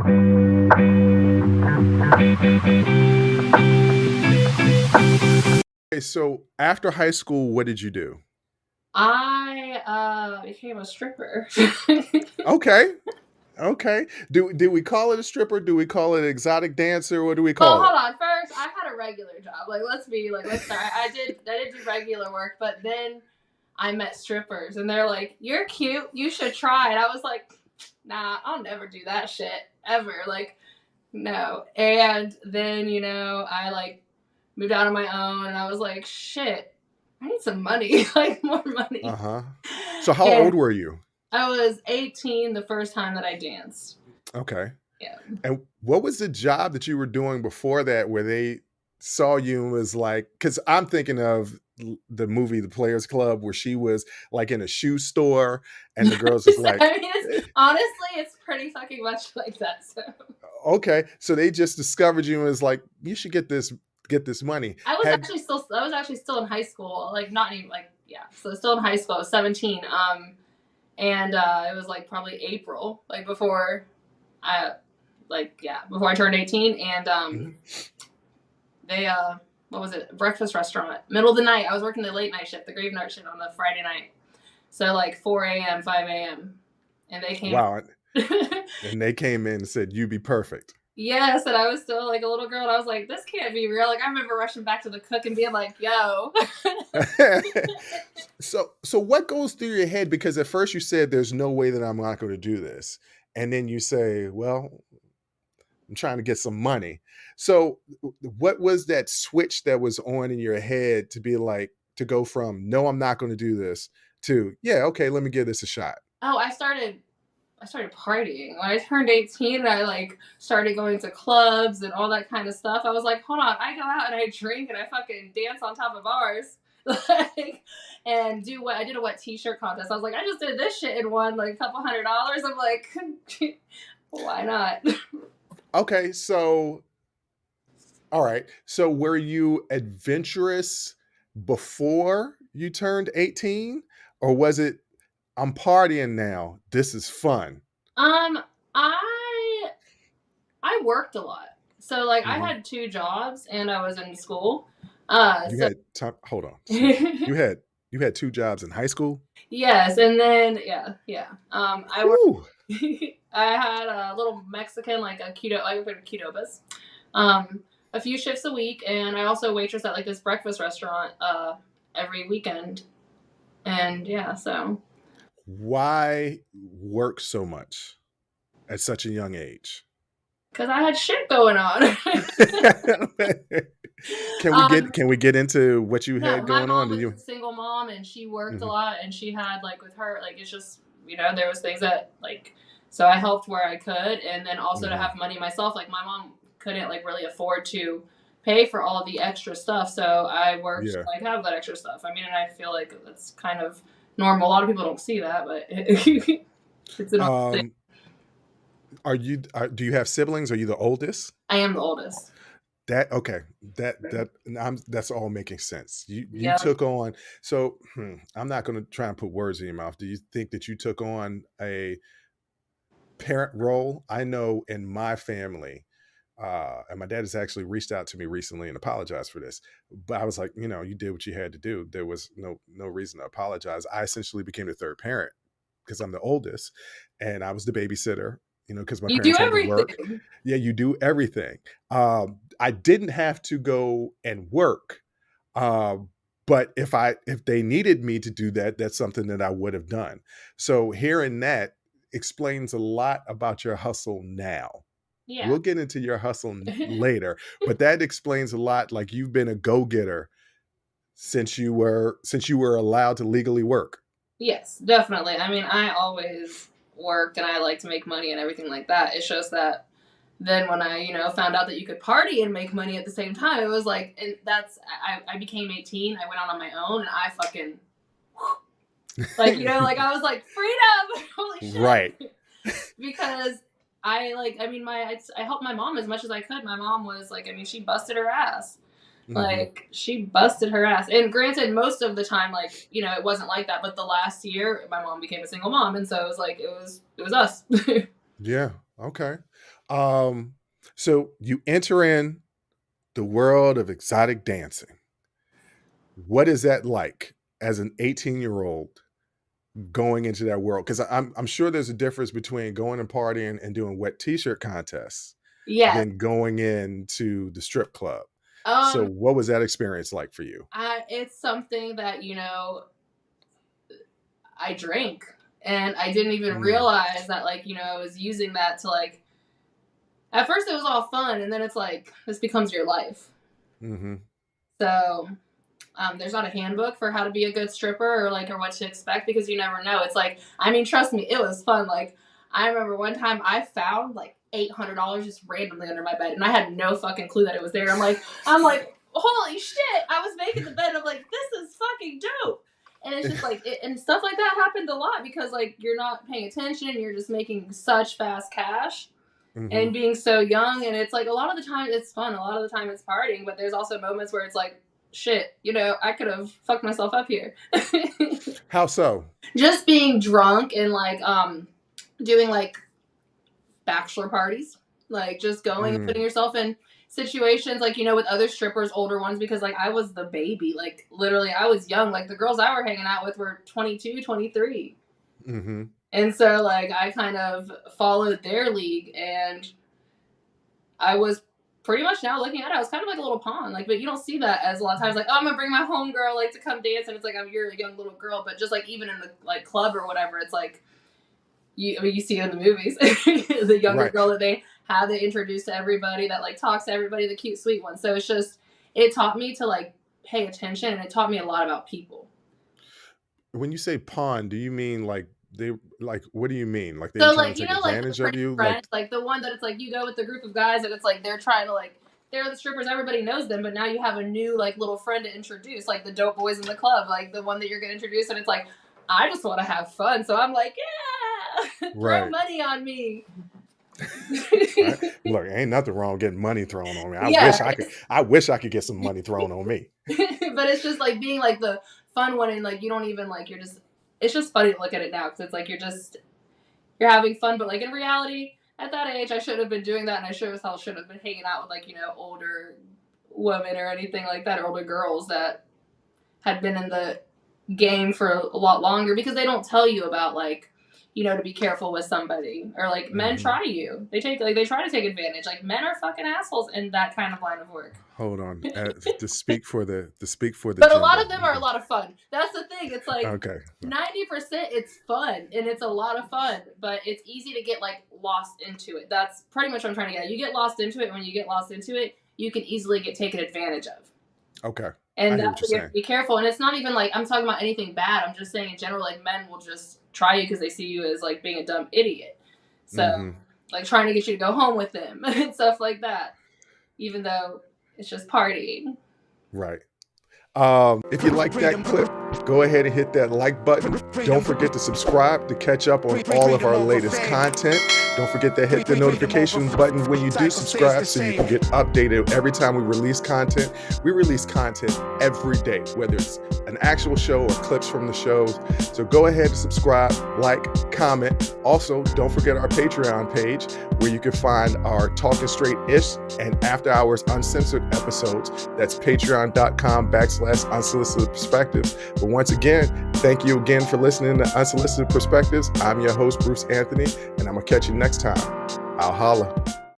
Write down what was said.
Okay, so after high school, what did you do? I became a stripper. Okay, okay. Do we call it a stripper? Do we call it an exotic dancer? What do we Well, call hold it? on. First, I had a regular job. Let's start. I did do regular work, but then I met strippers, and they're like, "You're cute. You should try." And I was like, "Nah, I'll never do that shit ever." Like, no. And then I like moved out on my own, and I was like, "Shit, I need some money, like more money." Uh-huh. So how old And were you? I was 18 the first time that I danced. Okay. Yeah. And what was the job that you were doing before that where they saw you and was like, because I'm thinking of the movie The Players Club where she was like in a shoe store and the girls was like, I mean, honestly, it's pretty fucking much like that. So okay. So they just discovered you and was like, you should get this money. Had I was actually still in high school, like not even like yeah, so still in high school. I was 17, and it was like probably April, like before I before I turned 18, and Mhm. they what was it, breakfast restaurant, middle of the night. I was working the late night shift, the graveyard shift on the Friday night, so like 4 a.m., 5 a.m., and they came. Wow. And they came in and said, you be perfect. Yes, and I was still like a little girl, and I was like, "This can't be real." Like I remember rushing back to the cook and being like, "Yo." So what goes through your head? Because at first you said there's no way that I'm not going to do this. And then you say, well, I'm trying to get some money. So what was that switch that was on in your head to be like to go from no, I'm not going to do this to yeah, okay, let me give this a shot. Oh, I started partying when I turned 18, and I like started going to clubs and all that kind of stuff. I was like, hold on, I go out and I drink and I fucking dance on top of bars. Like, and do what I did a wet t-shirt contest. I was like, I just did this shit and won like a couple $100. I'm like, why not? Okay, so all right. So were you adventurous before you turned 18? Or was it I'm partying now. This is fun. Um, I I worked a lot. So like I Mhm. had two jobs and I was in school. You So had time hold on, excuse me. You had 2 jobs in high school? yes, and then yeah, yeah. I worked. Whew. I had a little Mexican, like a keto. I worked at Qdoba's, um, a few shifts a week, and I also waitress at like this breakfast restaurant every weekend. And yeah, so Why work so much at such a young age? because I had shit going on. Can we get um, can we get into what you no, had my going on? mom Did was you a single mom, and she worked a Mhm. lot, and she had like with her, like it's just there was things that like so I helped where I could, and then also to Mhm. have money myself. Like my mom couldn't like really afford to pay for all the extra stuff, so I worked to Yeah. like have that extra stuff. I mean, and I feel like that's kind of normal. A lot of people don't see that, but it's a normal thing. Um, do you have siblings? Are you the oldest? I am the oldest. That okay. That's all making sense. You Yeah. took on so I'm not going to try and put words in your mouth. Do you think that you took on a parent role? I know in my family, and my dad has actually reached out to me recently and apologized for this. But I was like, you did what you had to do. There was no reason to apologize. I essentially became the third parent because I'm the oldest, and I was the babysitter. Because my You do parents had to work. everything. Yeah, you do everything. I didn't have to go and work, um, but if they needed me to do that, that's something that I would have done. So hearing that explains a lot about your hustle now. Yeah. We'll get into your hustle later, but that explains a lot. Like you've been a go-getter since you were allowed to legally work. Yes, definitely. I mean, I always worked and I like to make money and everything like that. It's just that then when I, found out that you could party and make money at the same time, it was like, and I became 18. I went out on my own and I fucking, like, like I was like, freedom! Holy Right. shit! Because I mean, I helped my mom as much as I could. My mom was like, I mean, she busted her ass. Mhm. Like she busted her ass. And granted, most of the time, like, it wasn't like that. But the last year, my mom became a single mom, and so it was like it was us. Yeah. Okay. Um, so you enter in the world of exotic dancing. What is that like as an 18-year-old going into that world? Because I'm sure there's a difference between going and partying and doing wet t-shirt contests Yes. than going into the strip club. So Um, what was that experience like for you? it's something that, I drank, and I didn't even Mm, realize that, like, I was using that to, like, at first it was all fun, and then it's like, this becomes your life. mm-hmm, So, there's not a handbook for how to be a good stripper, or what to expect, because you never know. It's like, I mean, trust me, it was fun. Like, I remember one time I found like $800 just randomly under my bed, and I had no fucking clue that it was there. I'm like, holy shit! I was making the bed. I'm like, this is fucking dope. And it's just like, and stuff like that happened a lot because like you're not paying attention, and you're just making such fast cash mm-hmm. and being so young. And it's like a lot of the time it's fun, a lot of the time it's partying, but there's also moments where it's like, shit, I could have fucked myself up here. How so? Just being drunk and doing like bachelor parties, like just going and Mm, putting yourself in situations like with other strippers, older ones, because like I was the baby, like literally I was young, like the girls I were hanging out with were 22, 23. mm-hmm. And so like I kind of followed their league, and I was pretty much, now looking at it, I was kind of like a little pawn. Like, but you don't see that as a lot of times. Like, oh, I'm gonna bring my homegirl like to come dance, and it's like, you're a young little girl. But just like even in the like club or whatever, it's like you see it in the movies, the younger Right. girl that they have, they introduce to everybody, that like talks to everybody, the cute sweet one. So it's just, it taught me to like pay attention, and it taught me a lot about people. When you say pawn, do you mean like they like what do you mean? Like they were So trying like to take like the advantage of pretty you? friend, Like, like the one that it's like you go with the group of guys, and it's like they're trying to like, they're the strippers, everybody knows them, but now you have a new like little friend to introduce, like the dope boys in the club, like the one that you're gonna introduce, and it's like, I just want to have fun, so I'm like, yeah, throw right. money on me. Look, ain't nothing wrong getting money thrown on me. Yeah, I wish I could get some money thrown on me. but it's just like being like the fun one, and like you don't even like, you're just, it's just funny to look at it now because it's like you're having fun, but like in reality, at that age, I should have been doing that, and I sure as hell should have been hanging out with like older women or anything like that, or older girls that had been in the game for a lot longer, because they don't tell you about like to be careful with somebody, or like men Mhm. try you, they try to take advantage, like men are fucking assholes in that kind of line of work. Hold on. To speak for the But a lot gender. of them are a lot of fun. That's the thing. It's like Okay. 90% it's fun, and it's a lot of fun, but it's easy to get like lost into it. That's pretty much what I'm trying to get at. You get lost into it. When you get lost into it, you can easily get taken advantage of. Okay. I And hear that's what you're what you have saying. to be careful. And it's not even like I'm talking about anything bad. I'm just saying in general, like men will just try you because they see you as like being a dumb idiot. So Hmm. like trying to get you to go home with them and stuff like that, even though it's just partying. Right. If you like that clip, go ahead and hit that like button. Don't forget to subscribe to catch up on all of our latest content. Don't forget to hit the notification button when you do subscribe so you can get updated every time we release content. We release content every day, whether it's an actual show or clips from the shows. So go ahead and subscribe, like, comment. Also, don't forget our Patreon page where you can find our Talking Straight-ish and After Hours Uncensored episodes. That's patreon.com/unsolicited perspectives. But once again, thank you again for listening to Unsolicited Perspectives. I'm your host, Bruce Anthony, and I'm going to catch you next time. I'll holla.